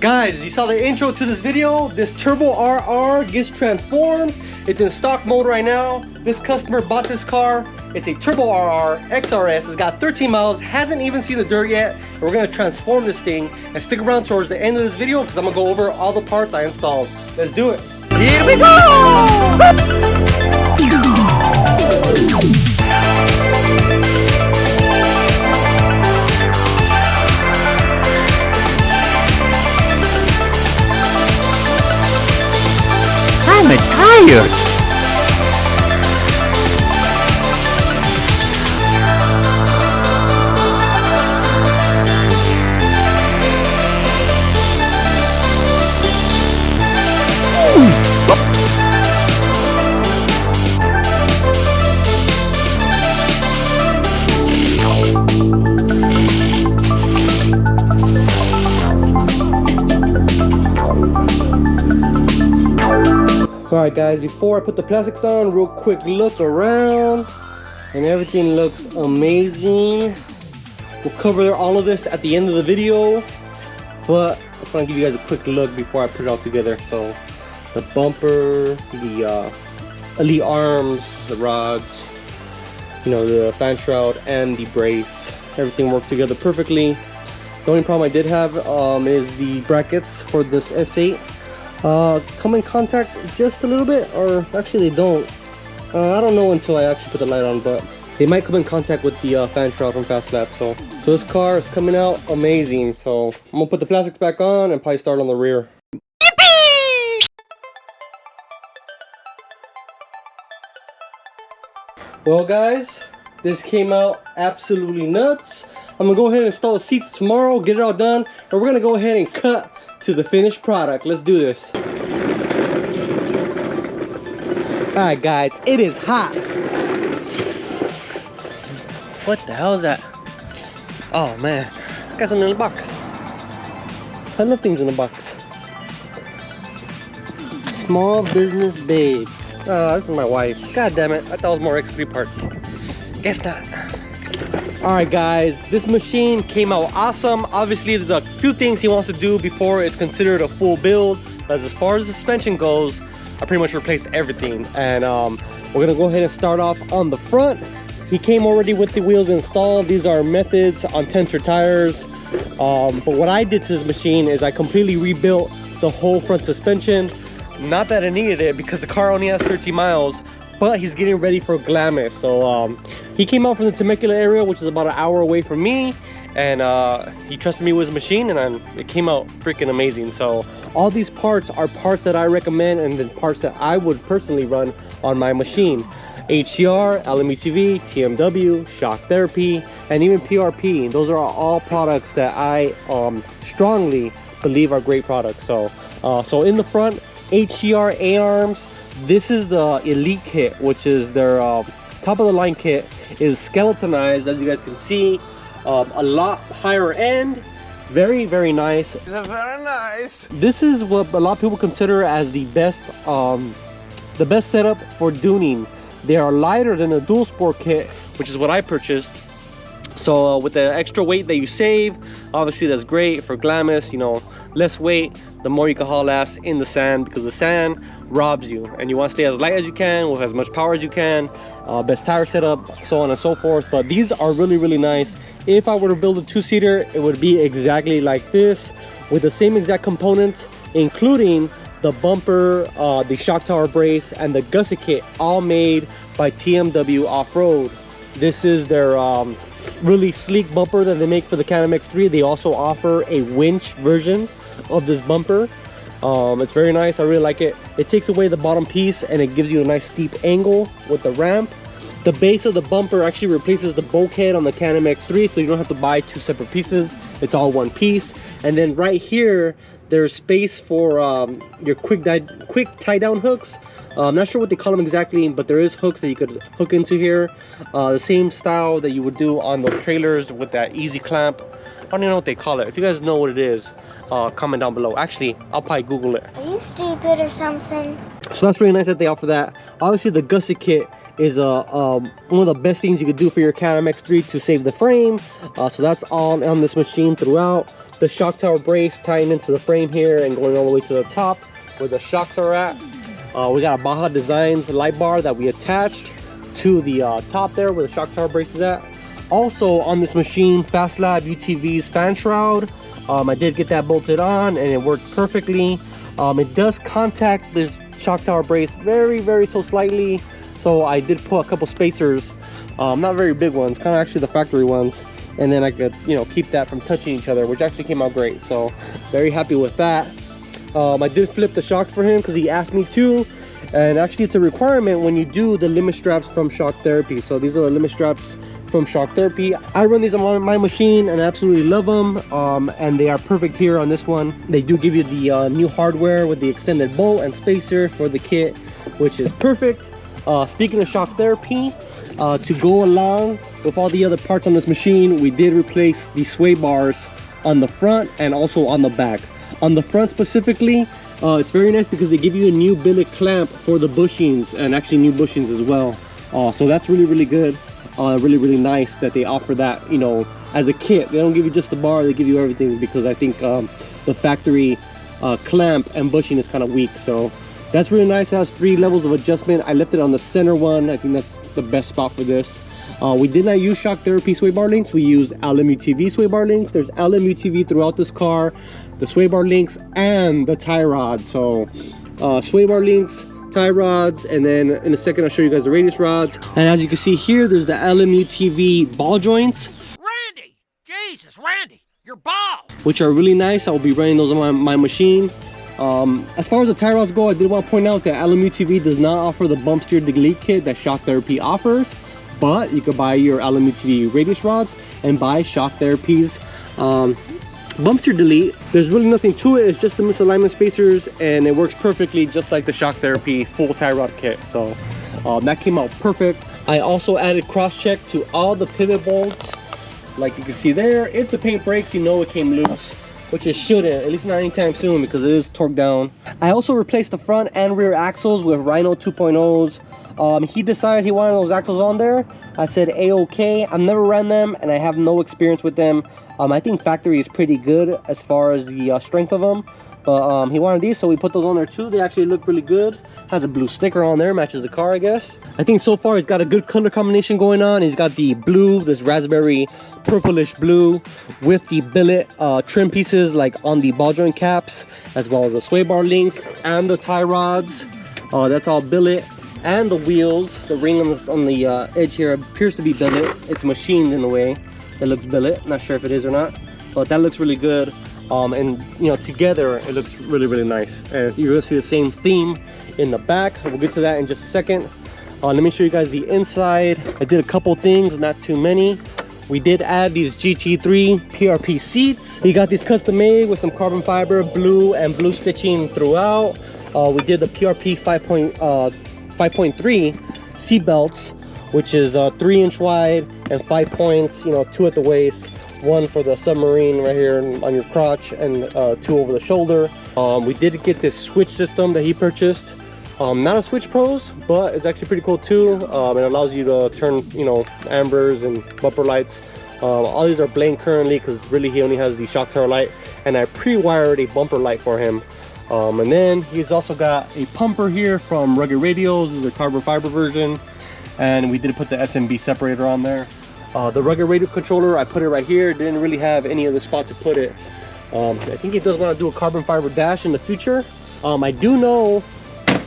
Guys, you saw the intro to this video. This Turbo RR gets transformed. It's in stock mode right now. This customer bought this car. It's a Turbo RR XRS. It's got 13 miles, hasn't even seen the dirt yet. And we're gonna transform this thing and stick around towards the end of this video because I'm gonna go over all the parts I installed. Let's do it. Here we go! I'm tired. Alright guys, before I put the plastics on, real quick look around, and everything looks amazing. We'll cover all of this at the end of the video, but I just want to give you guys a quick look before I put it all together. So the bumper, the elite arms, the rods, you know, the fan shroud and the brace, everything worked together perfectly. The only problem I did have is the brackets for this S8 come in contact just a little bit, or actually they don't. I don't know until I actually put the light on, but they might come in contact with the fan shroud from Fast Lap. So this car is coming out amazing. So I'm gonna put the plastics back on and probably start on the rear. Well guys, this came out absolutely nuts. I'm gonna go ahead and install the seats tomorrow, get it all done, and we're gonna go ahead and cut to the finished product. Let's do this. Alright guys, it is hot. What the hell is that? Oh man, I got something in the box. I love things in the box. Small business babe. Oh, this is my wife. God damn it, I thought it was more X3 parts. Guess not. Alright guys, this machine came out awesome. Obviously there's a few things he wants to do before it's considered a full build. As far as the suspension goes, I pretty much replaced everything. And we're gonna go ahead and start off on the front. He came already with the wheels installed. These are Methods on tensor tires. But what I did to this machine is I completely rebuilt the whole front suspension. Not that I needed it because the car only has 13 miles, but he's getting ready for Glamis. So he came out from the Temecula area, which is about an hour away from me, and he trusted me with his machine, and it came out freaking amazing. So all these parts are parts that I recommend and the parts that I would personally run on my machine. HCR, LMETV, TMW, Shock Therapy, and even PRP. Those are all products that I strongly believe are great products. So so in the front, HCR A-arms. This is the Elite kit, which is their top of the line kit. Is skeletonized, as you guys can see, a lot higher end. Very nice. It's very nice. This is what a lot of people consider as the best setup for duning. They are lighter than the dual sport kit, which is what I purchased. So with the extra weight that you save, obviously that's great for Glamis. You know, less weight, the more you can haul ass in the sand, because the sand robs you, and you want to stay as light as you can with as much power as you can. Best tire setup, so on and so forth. But these are really nice. If I were to build a two-seater, it would be exactly like this, with the same exact components, including the bumper, the shock tower brace, and the gusset kit, all made by TMW Off-Road. This is their really sleek bumper that they make for the Can-Am X3. They also offer a winch version of this bumper. It's very nice. I really like it. It takes away the bottom piece and it gives you a nice steep angle with the ramp. The base of the bumper actually replaces the bulkhead on the Can-Am X3, so you don't have to buy two separate pieces. It's all one piece. And then right here, there's space for your quick tie down hooks. I'm not sure what they call them exactly, but there is hooks that you could hook into here. The same style that you would do on those trailers with that easy clamp. I don't even know what they call it. If you guys know what it is, comment down below. Actually, I'll probably Google it. Are you stupid or something? So that's really nice that they offer that. Obviously, the gusset kit is one of the best things you could do for your Can-Am X3 to save the frame. So that's all on this machine throughout. the shock tower brace tying into the frame here and going all the way to the top where the shocks are at. We got a Baja Designs light bar that we attached to the top there where the shock tower brace is at. Also on this machine, FastLab UTV's fan shroud. I did get that bolted on and it worked perfectly. It does contact this shock tower brace very so slightly, so I did put a couple spacers, not very big ones, kind of actually the factory ones, and then I could, you know, keep that from touching each other, which actually came out great. So very happy with that. I did flip the shocks for him because he asked me to, and actually it's a requirement when you do the limit straps from Shock Therapy. So these are the limit straps from Shock Therapy. I run these on my machine and I absolutely love them, and they are perfect here on this one. They do give you the new hardware with the extended bolt and spacer for the kit, which is perfect. Speaking of Shock Therapy, to go along with all the other parts on this machine, we did replace the sway bars on the front and also on the back. On the front specifically, it's very nice because they give you a new billet clamp for the bushings, and actually new bushings as well. So that's really good. Really nice that they offer that, you know, as a kit. They don't give you just the bar, they give you everything, because I think the factory clamp and bushing is kind of weak. So that's really nice. It has 3 levels of adjustment. I left it on the center one. I think that's the best spot for this. We did not use Shock Therapy sway bar links. We use LMUTV sway bar links. There's LMUTV throughout this car, the sway bar links and the tie rods. So sway bar links, tie rods, and then in a second I'll show you guys the radius rods. And as you can see here, there's the LMUTV ball joints. Randy! Jesus, Randy, you're bald! Which are really nice. I will be running those on my machine. As far as the tie rods go, I did want to point out that LMUTV does not offer the bump steer delete kit that Shock Therapy offers, but you could buy your LMUTV radius rods and buy Shock Therapy's bump steer delete. There's really nothing to it. It's just the misalignment spacers, and it works perfectly just like the Shock Therapy full tie rod kit. So that came out perfect. I also added cross check to all the pivot bolts, like you can see there. If the paint breaks, you know it came loose, which it shouldn't, at least not anytime soon, because it is torqued down. I also replaced the front and rear axles with Rhino 2.0s. He decided he wanted those axles on there. I said A-okay. I've never ran them and I have no experience with them. I think factory is pretty good as far as the strength of them, but he wanted these, so we put those on there too. They actually look really good. Has a blue sticker on there, matches the car, I guess. I think so far he's got a good color combination going on. He's got the blue, this raspberry purplish blue, with the billet trim pieces like on the ball joint caps, as well as the sway bar links and the tie rods. That's all billet. And the wheels, the ring on the edge here appears to be billet. It's machined in a way. It looks billet. Not sure if it is or not, but that looks really good. And you know, together it looks really nice. And you're gonna see the same theme in the back. We'll get to that in just a second. Let me show you guys the inside. I did a couple things, not too many. We did add these GT3 PRP seats. We got these custom made with some carbon fiber, blue and blue stitching throughout. We did the PRP 5.3 seat belts, which is 3-inch wide and 5 points, you know, 2 at the waist, 1 for the submarine right here on your crotch, and 2 over the shoulder. We did get this switch system that he purchased. Not a Switch Pros, but it's actually pretty cool too. It allows you to turn, you know, ambers and bumper lights. All these are blank currently because really he only has the shock tower light, and I pre-wired a bumper light for him. And then he's also got a pumper here from Rugged Radios. This is a carbon fiber version, and we did put the SMB separator on there. The Rugged Radio controller, I put it right here. Didn't really have any other spot to put it. I think he does want to do a carbon fiber dash in the future. I do know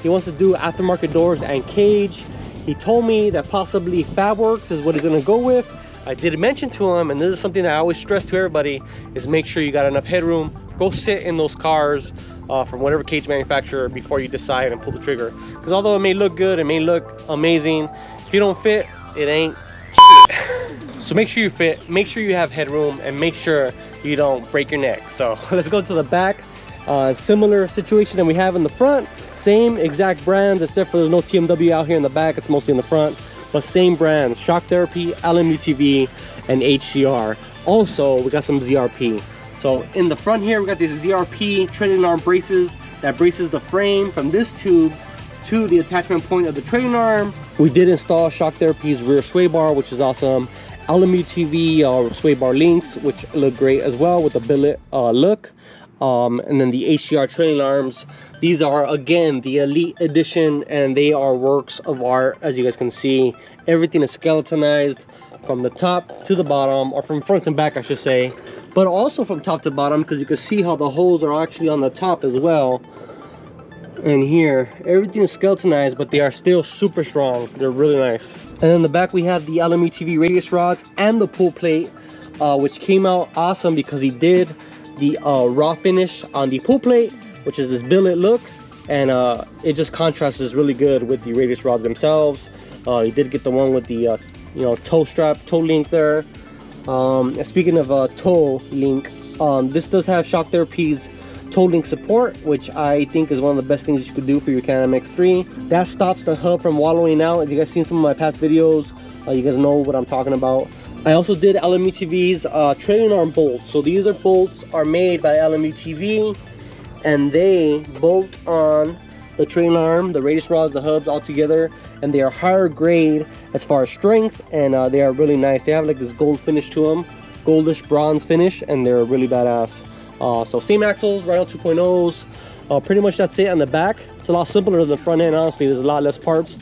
he wants to do aftermarket doors and cage. He told me that possibly Fabworks is what he's going to go with. I did mention to him, and this is something that I always stress to everybody, is make sure you got enough headroom. Go sit in those cars from whatever cage manufacturer before you decide and pull the trigger. Because although it may look good, it may look amazing, if you don't fit, it ain't shit. So make sure you fit, make sure you have headroom, and make sure you don't break your neck. So let's go to the back. Similar situation that we have in the front. Same exact brands, except for there's no TMW out here in the back. It's mostly in the front, but same brands: Shock Therapy, LMUTV, and HCR. Also, we got some ZRP. So in the front here, we got these ZRP trailing arm braces that braces the frame from this tube to the attachment point of the trailing arm. We did install Shock Therapy's rear sway bar, which is awesome. LMUTV sway bar links, which look great as well with the billet look. And then the HDR trailing arms. These are again the Elite Edition, and they are works of art. As you guys can see, everything is skeletonized from the top to the bottom, or from front and back I should say, but also from top to bottom, because you can see how the holes are actually on the top as well. And here everything is skeletonized, but they are still super strong. They're really nice. And in the back we have the LMUTV radius rods and the pull plate, which came out awesome because he did the raw finish on the pull plate, which is this billet look, and it just contrasts really good with the radius rods themselves. He did get the one with the you know, toe link there. And speaking of toe link, this does have Shock Therapy's toe link support, which I think is one of the best things you could do for your Can-Am X3. That stops the hub from wallowing out. If you guys seen some of my past videos, you guys know what I'm talking about. I also did LMUTV's trailing arm bolts. So these bolts are made by LMUTV, and they bolt on the trailing arm, the radius rods, the hubs all together, and they are higher grade as far as strength, and they are really nice. They have like this gold finish to them, goldish bronze finish, and they're really badass. So same axles, Rhino 2.0s. Pretty much that's it on the back. It's a lot simpler than the front end, honestly. There's a lot less parts.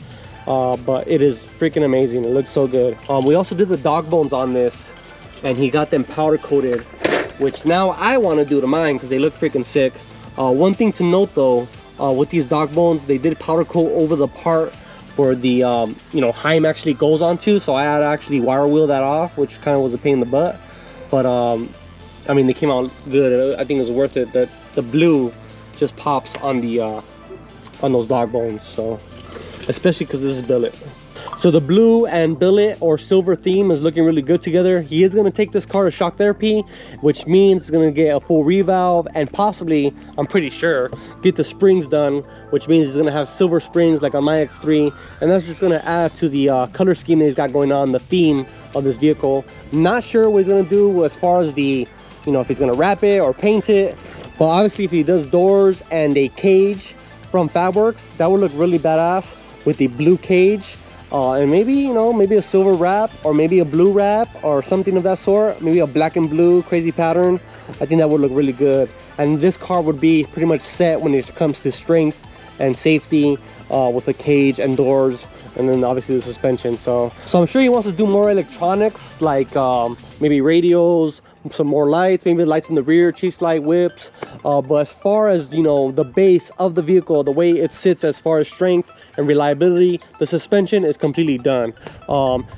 But it is freaking amazing. It looks so good. We also did the dog bones on this, and he got them powder coated, which now I want to do to mine because they look freaking sick. One thing to note though, with these dog bones, they did powder coat over the part where the you know, Heim actually goes onto, so I had to actually wire wheel that off, which kind of was a pain in the butt. But I mean, they came out good. I think it was worth it. That the blue just pops on the on those dog bones, so especially because this is billet. So the blue and billet or silver theme is looking really good together. He is going to take this car to Shock Therapy, which means it's going to get a full revalve and possibly, I'm pretty sure, get the springs done, which means he's going to have silver springs like on my X3, and that's just going to add to the color scheme that he's got going on, the theme of this vehicle. Not sure what he's going to do as far as the, you know, if he's going to wrap it or paint it, but obviously if he does doors and a cage from Fabworks, that would look really badass with the blue cage, and maybe, you know, maybe a silver wrap or maybe a blue wrap or something of that sort, maybe a black and blue crazy pattern. I think that would look really good, and this car would be pretty much set when it comes to strength and safety, with the cage and doors, and then obviously the suspension. So I'm sure he wants to do more electronics, like maybe radios, some more lights, maybe lights in the rear, chase light, whips, but as far as, you know, the base of the vehicle, the way it sits as far as strength and reliability, the suspension is completely done.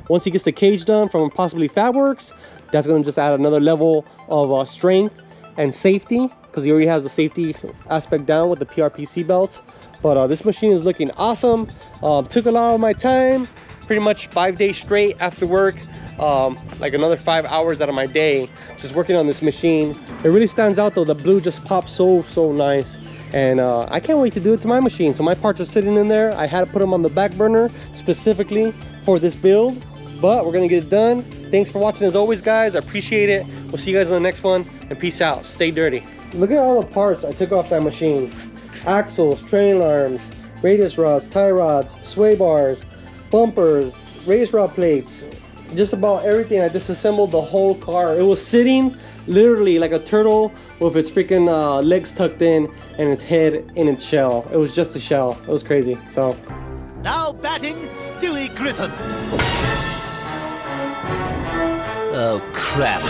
Once he gets the cage done from possibly Fabworks, that's going to just add another level of strength and safety, because he already has the safety aspect down with the PRP belts. But this machine is looking awesome. Took a lot of my time, pretty much 5 days straight after work, like another 5 hours out of my day just working on this machine. It really stands out though. The blue just pops so nice, and I can't wait to do it to my machine. So my parts are sitting in there. I had to put them on the back burner specifically for this build, but we're gonna get it done. Thanks for watching as always, guys. I appreciate it. We'll see you guys in the next one, and peace out. Stay dirty. Look at all the parts I took off that machine. Axles, trail arms, radius rods, tie rods, sway bars, bumpers, radius rod plates, just about everything. I disassembled the whole car. It was sitting literally like a turtle with its freaking legs tucked in and its head in its shell. It was just a shell. It was crazy. So now batting, Stewie Griffin. Oh crap.